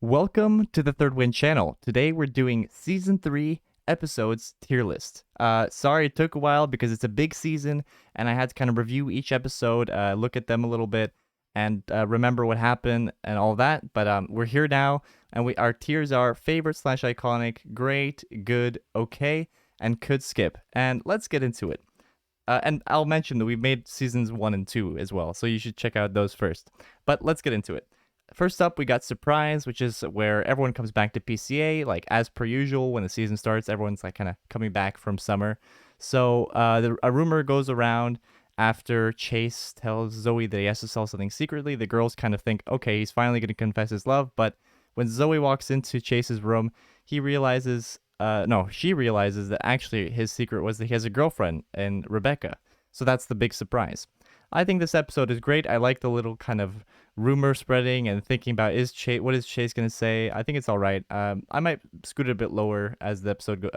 Welcome to the Third Win channel. Today we're doing season 3 episodes tier list. Sorry it took a while because it's a big season and I had to kind of review each episode, look at them a little bit, and remember what happened and all that. But we're here now, and our tiers are favorite slash iconic, great, good, okay, and could skip. And let's get into it. And I'll mention that we've made seasons 1 and 2 as well, so you should check out those first. But let's get into it. First up, we got Surprise, which is where everyone comes back to PCA, like as per usual. When the season starts, everyone's like kind of coming back from summer. So a rumor goes around after Chase tells Zoey that he has to sell something secretly. The girls kind of think, okay, he's finally going to confess his love. But when Zoey walks into Chase's room, she realizes that actually his secret was that he has a girlfriend and Rebecca. So that's the big surprise. I think this episode is great. I like the little kind of rumor spreading and thinking about what is Chase gonna say. I think it's all right. I might scoot it a bit lower as the episode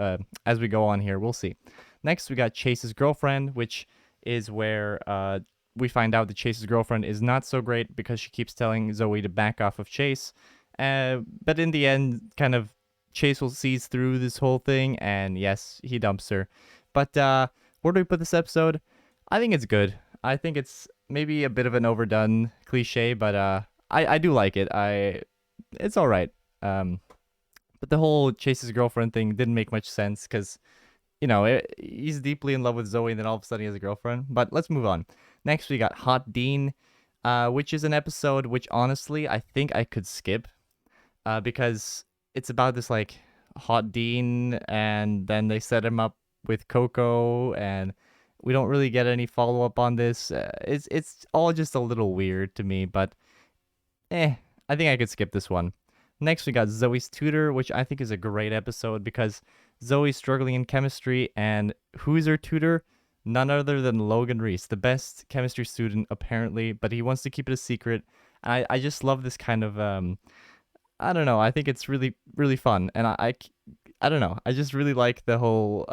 as we go on here. We'll see. Next, we got Chase's girlfriend, which is where we find out that Chase's girlfriend is not so great because she keeps telling Zoey to back off of Chase. But in the end, kind of Chase will sees through this whole thing, and yes, he dumps her. But where do we put this episode? I think it's good. I think it's maybe a bit of an overdone cliche, but I do like it. It's all right. But the whole Chase's girlfriend thing didn't make much sense because, he's deeply in love with Zoey, and then all of a sudden he has a girlfriend. But let's move on. Next, we got Hot Dean, which is an episode which honestly I think I could skip, because it's about this like Hot Dean, and then they set him up with Coco, and we don't really get any follow up on this. It's all just a little weird to me, but I think I could skip this one. Next, we got Zoey's tutor, which I think is a great episode because Zoey's struggling in chemistry, and who's her tutor? None other than Logan Reese, the best chemistry student apparently, but he wants to keep it a secret. And I just love this kind of I don't know. I think it's really really fun, and I don't know. I just really like the whole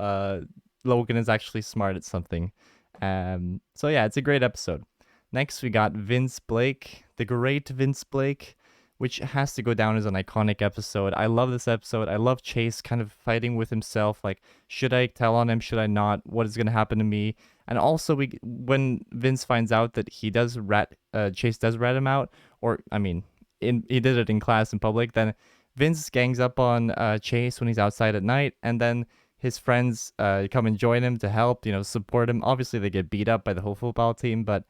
Logan is actually smart at something. So yeah, it's a great episode. Next, we got Vince Blake, the great Vince Blake, which has to go down as an iconic episode. I love this episode. I love Chase kind of fighting with himself, like, should I tell on him? Should I not? What is gonna happen to me? And also, when Vince finds out that Chase does rat him out, or I mean, he did it in class in public, then Vince gangs up on Chase when he's outside at night, and then his friends come and join him to help, support him. Obviously, they get beat up by the whole football team, but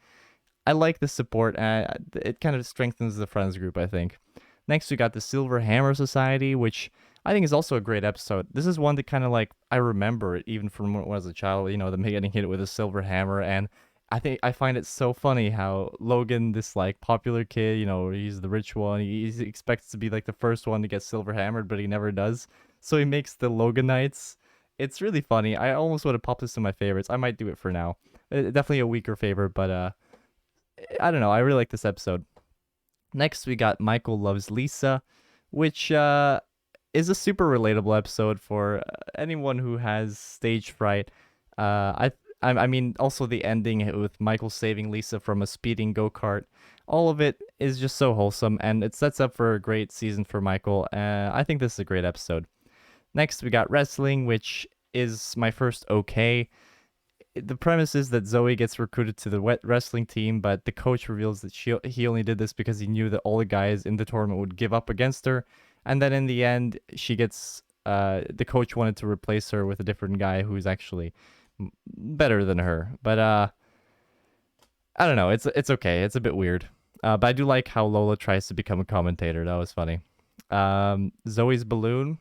I like the support. It kind of strengthens the friends group, I think. Next, we got the Silver Hammer Society, which I think is also a great episode. This is one that kind of like, I remember it even from when I was a child, them getting hit with a silver hammer. And I find it so funny how Logan, this like popular kid, he's the rich one. He expects to be like the first one to get silver hammered, but he never does. So he makes the Loganites. It's really funny. I almost would have popped this in my favorites. I might do it for now. Definitely a weaker favorite, but I don't know. I really like this episode. Next, we got Michael Loves Lisa, which is a super relatable episode for anyone who has stage fright. I mean, also the ending with Michael saving Lisa from a speeding go-kart. All of it is just so wholesome, and it sets up for a great season for Michael. I think this is a great episode. Next, we got Wrestling, which is my first okay. The premise is that Zoey gets recruited to the wrestling team, but the coach reveals that he only did this because he knew that all the guys in the tournament would give up against her. And then in the end, she gets the coach wanted to replace her with a different guy who's actually better than her. But I don't know. It's okay. It's a bit weird. But I do like how Lola tries to become a commentator. That was funny. Zoey's balloon.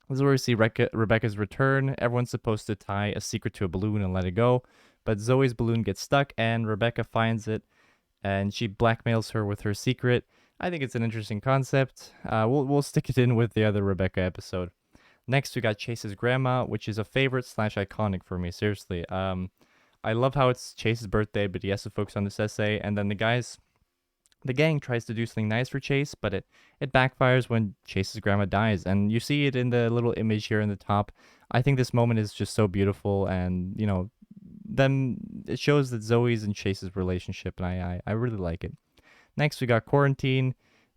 This is where we see Rebecca's return. Everyone's supposed to tie a secret to a balloon and let it go, but Zoey's balloon gets stuck, and Rebecca finds it, and she blackmails her with her secret. I think it's an interesting concept. We'll stick it in with the other Rebecca episode. Next, we got Chase's grandma, which is a favorite / iconic for me. Seriously, I love how it's Chase's birthday, but he has to focus on this essay, and then the gang tries to do something nice for Chase, but it backfires when Chase's grandma dies. And you see it in the little image here in the top. I think this moment is just so beautiful, and, then it shows that Zoey's and Chase's relationship, and I really like it. Next, we got Quarantine,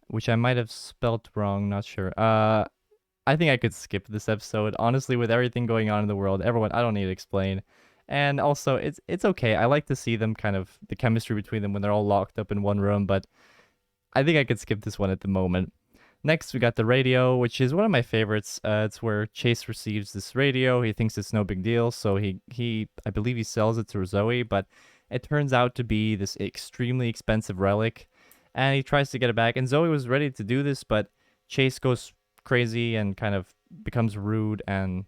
which I might have spelt wrong, not sure. I think I could skip this episode. Honestly, with everything going on in the world, everyone, I don't need to explain. And also, it's okay. I like to see them kind of the chemistry between them when they're all locked up in one room, but I think I could skip this one at the moment. Next, we got the radio, which is one of my favorites. It's where Chase receives this radio. He thinks it's no big deal, so he I believe he sells it to Zoe, but it turns out to be this extremely expensive relic, and he tries to get it back. And Zoe was ready to do this, but Chase goes crazy and kind of becomes rude, and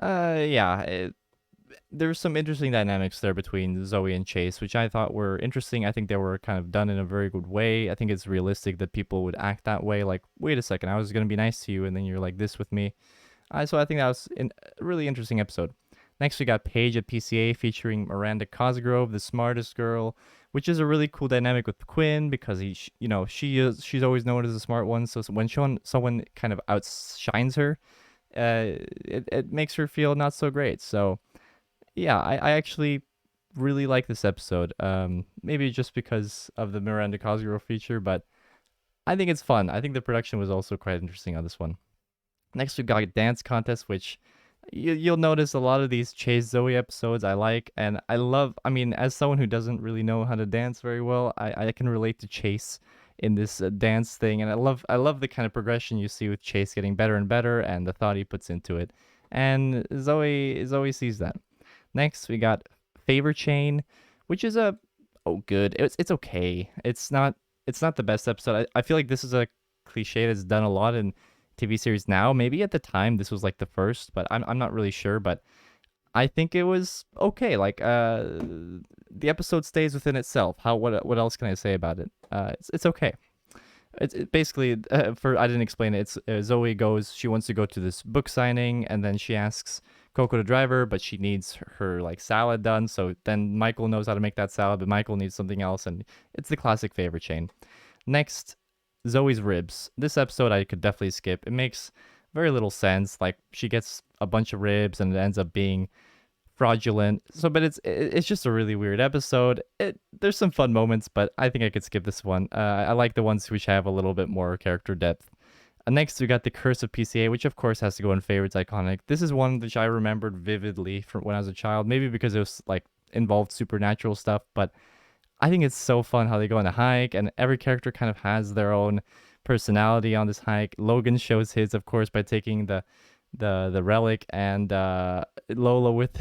yeah, there's some interesting dynamics there between Zoe and Chase, which I thought were interesting. I think they were kind of done in a very good way. I think it's realistic that people would act that way. Like, wait a second, I was gonna be nice to you, and then you're like this with me. So I think that was a really interesting episode. Next, we got Paige at PCA featuring Miranda Cosgrove, the smartest girl, which is a really cool dynamic with Quinn because she's always known as the smart one. So when someone kind of outshines her, it makes her feel not so great. So yeah, I actually really like this episode. Maybe just because of the Miranda Cosgrove feature, but I think it's fun. I think the production was also quite interesting on this one. Next, we got a dance contest, which you'll notice a lot of these Chase Zoe episodes I like, and I love. I mean, as someone who doesn't really know how to dance very well, I can relate to Chase in this dance thing, and I love the kind of progression you see with Chase getting better and better, and the thought he puts into it, and Zoe sees that. Next, we got Favor Chain, which is good. It's okay. It's not the best episode. I feel like this is a cliche that's done a lot in TV series now. Maybe at the time this was like the first, but I'm not really sure. But I think it was okay. Like the episode stays within itself. What else can I say about it? It's okay. Basically for I didn't explain it. It's Zoe goes. She wants to go to this book signing, and then she asks Coco to drive her, but she needs her like salad done. So then Michael knows how to make that salad, but Michael needs something else, and it's the classic favor chain. Next, Zoe's ribs. This episode I could definitely skip. It makes very little sense. Like she gets a bunch of ribs, and it ends up being fraudulent. So, but it's just a really weird episode. There's some fun moments, but I think I could skip this one. I like the ones which have a little bit more character depth. Next, we got the Curse of PCA, which of course has to go in favorites iconic. This is one which I remembered vividly from when I was a child, maybe because it was like involved supernatural stuff, but I think it's so fun how they go on a hike, and every character kind of has their own personality on this hike. Logan shows his, of course, by taking the relic, and Lola with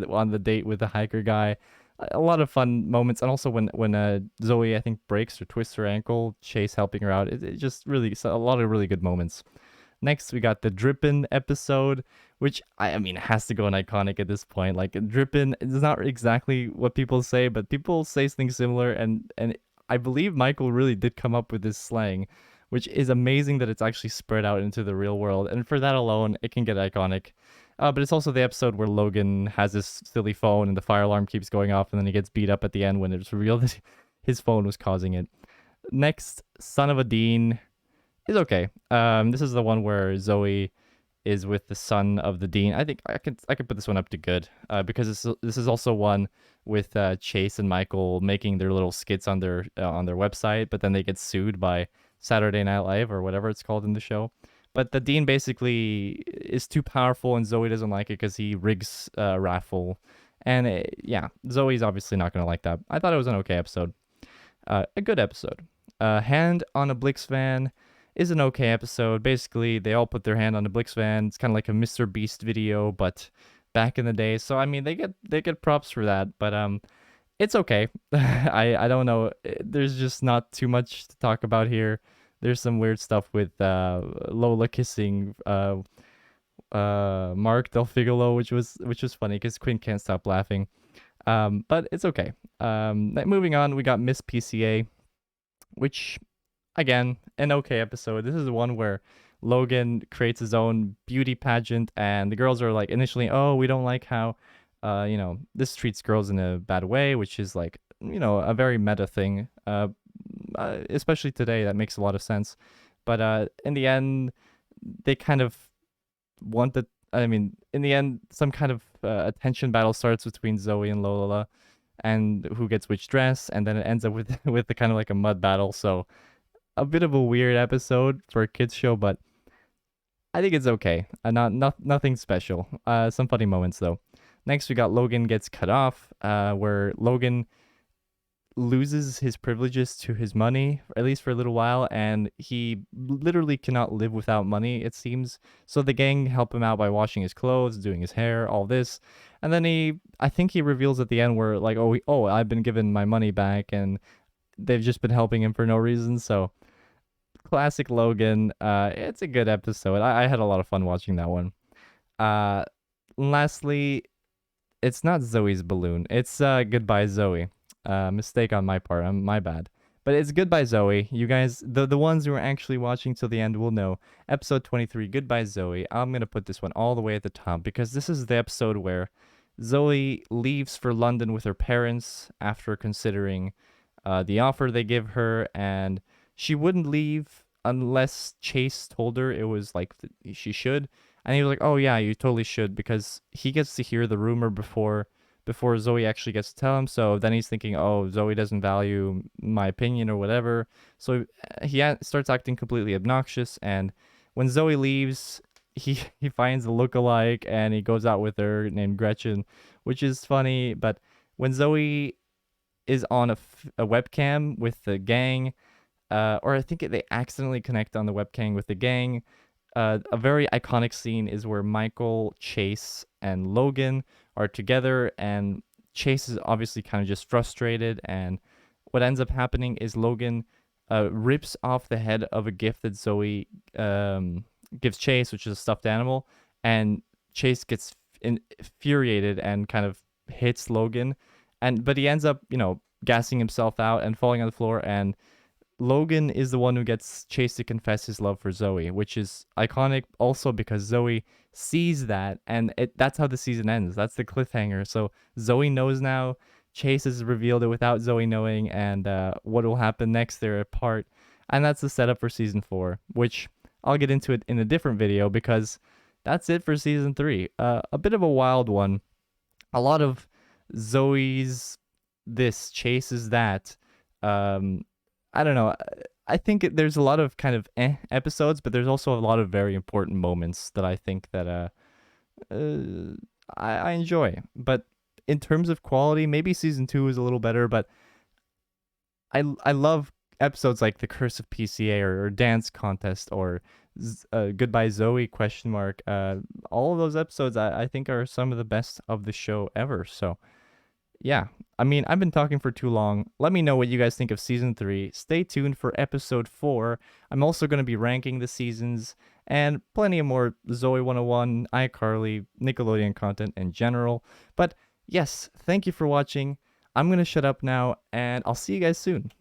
on the date with the hiker guy. A lot of fun moments, and also when Zoe I think breaks or twists her ankle, Chase helping her out. It just really a lot of really good moments. Next, we got the Drippin' episode, which I mean has to go an iconic at this point. Like Drippin' is not exactly what people say, but people say things similar, and I believe Michael really did come up with this slang, which is amazing that it's actually spread out into the real world. And for that alone, it can get iconic. But it's also the episode where Logan has this silly phone and the fire alarm keeps going off, and then he gets beat up at the end when it's revealed that his phone was causing it. Next, Son of a Dean is okay. This is the one where Zoe is with the son of the dean. I think I could put this one up to good because this is also one with Chase and Michael making their little skits on their website, but then they get sued by Saturday Night Live or whatever it's called in the show. But the dean basically is too powerful, and Zoe doesn't like it because he rigs a raffle. And yeah, Zoe's obviously not gonna like that. I thought it was an okay episode, a good episode. Hand on a Blix van is an okay episode. Basically, they all put their hand on the Blix van. It's kind of like a Mr. Beast video, but back in the day. So I mean, they get props for that, but it's okay. I don't know. There's just not too much to talk about here. There's some weird stuff with Lola kissing Mark Del Figolo, which was funny because Quinn can't stop laughing. But it's okay. Moving on, we got Miss PCA, which again, an okay episode. This is the one where Logan creates his own beauty pageant, and the girls are like initially, oh, we don't like how this treats girls in a bad way, which is like a very meta thing. Especially today, that makes a lot of sense. But in the end, they kind of want the. I mean, in the end, some kind of attention battle starts between Zoe and Lola, and who gets which dress, and then it ends up with with the kind of like a mud battle. So a bit of a weird episode for a kids show, but I think it's okay. Nothing special. Some funny moments though. Next, we got Logan gets cut off, where Logan loses his privileges to his money, at least for a little while, and he literally cannot live without money, it seems. So the gang help him out by washing his clothes, doing his hair, all this. And then I think he reveals at the end where, like, oh, I've been given my money back, and they've just been helping him for no reason. So classic Logan. It's a good episode. I had a lot of fun watching that one. Uh, Lastly, it's not Zoe's balloon. It's Goodbye Zoey. Mistake on my part. My bad. But it's Goodbye Zoey. You guys, the ones who are actually watching till the end will know. Episode 23, Goodbye Zoey. I'm gonna put this one all the way at the top because this is the episode where Zoe leaves for London with her parents after considering the offer they give her, and she wouldn't leave unless Chase told her it was like she should. And he was like, "Oh yeah, you totally should," because he gets to hear the rumor before Zoe actually gets to tell him. So then he's thinking, "Oh, Zoe doesn't value my opinion or whatever." So he starts acting completely obnoxious. And when Zoe leaves, he finds a lookalike and he goes out with her named Gretchen, which is funny. But when Zoe is on a webcam with the gang, or I think they accidentally connect on the webcam with the gang. A very iconic scene is where Michael, Chase, and Logan are together, and Chase is obviously kind of just frustrated. And what ends up happening is Logan rips off the head of a gift that Zoe gives Chase, which is a stuffed animal, and Chase gets infuriated and kind of hits Logan, but he ends up gassing himself out and falling on the floor, and Logan is the one who gets Chase to confess his love for Zoe, which is iconic also because Zoe sees that, and that's how the season ends. That's the cliffhanger. So Zoe knows now. Chase has revealed it without Zoe knowing, and what will happen next, they're apart. And that's the setup for season 4, which I'll get into it in a different video because that's it for season 3. A bit of a wild one. A lot of Zoe's this, Chase's that. I don't know. I think there's a lot of kind of episodes, but there's also a lot of very important moments that I think that I enjoy. But in terms of quality, maybe season 2 is a little better. But I love episodes like the Curse of PCA or Dance Contest or Goodbye Zoe ? All of those episodes I think are some of the best of the show ever. So yeah, I mean, I've been talking for too long. Let me know what you guys think of season 3. Stay tuned for episode 4. I'm also going to be ranking the seasons and plenty of more Zoey 101, iCarly, Nickelodeon content in general. But yes, thank you for watching. I'm going to shut up now, and I'll see you guys soon.